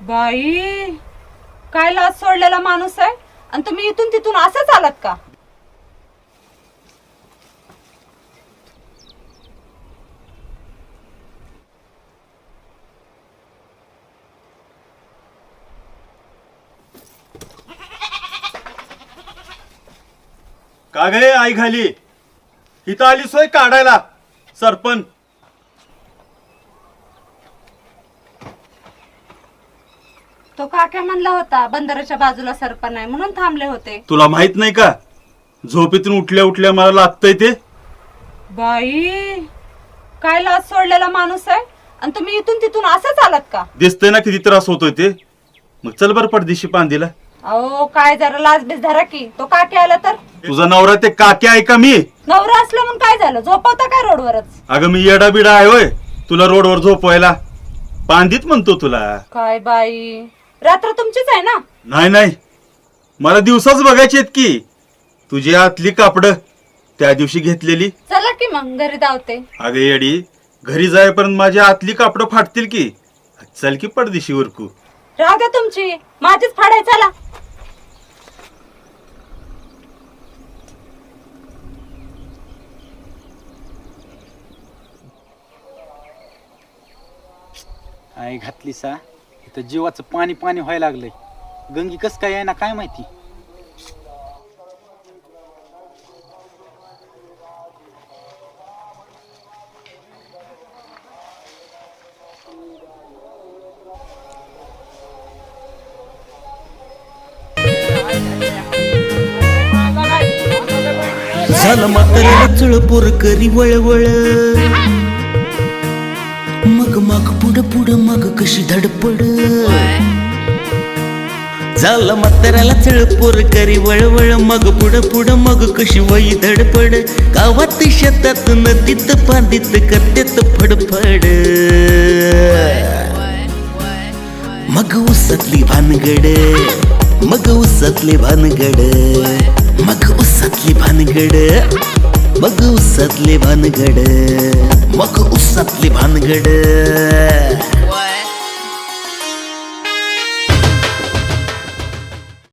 बाई, काय लाज सोडलेला माणूस आहे आणि तुम्ही इथून तिथून असंच आलात का? का गे आई खाली इथं आली सोय काढायला सरपंच. तो काका म्हणला होता बंदराच्या बाजूला सरपण आहे म्हणून थांबले होते. तुला माहित नाही का झोपेतून उठल्या उठल्या मला लागतंय ते. बाई, काय लाज सोडलेला माणूस आहे आणि तुम्ही इथून तिथून असंच आलात का? दिसतंय ना किती त्रास होतोय ते. मग चल बर पडदिशी पांदीला. अहो, काय जरा लाज बीज धरा की. तो काके आला तर? तुझा नवरा ते काके आहे का मी? नवरा असलं म्हणून काय झालं? झोपवता काय रोडवरच? अगं मी येडा बिडा आहे होय तुला रोडवर झोपवायला? पांदीत म्हणतो तुला. काय बाई, रात्र तुमचीच आहे ना? नाही नाही, मला दिवसाच बघायची आहेत की. तुझी आतली कापड त्या दिवशी घेतलेली. चला की मग घरी धावते. अगं येडी, घरी जाईपर्यंत माझी आतली कापड फाटतील की. चल की पडदिशी उरकू. राहू द्या तुमची, माझीच फाडाय. चला. आई घातली सा इथं जीवाचं पाणी पाणी व्हायला लागलंय. गंगी कस काय आहे ना काय माहिती. झालं म्हाताऱ्याला चळपोर करी वळवळ. मग मग पुढं पुढं मग कशी धडपड. झालं म्हाताऱ्याला चळपोर करी वळवळ. मग पुढं पुढं मग कशी वही धडपड. गावात शेतात नदीत पांदीत करतेत फडफड. मग उसातली भानगड, मग उसातली भानगड, मग उसातली भानगड, मग उसातली भानगड, मग उसातली भानगड.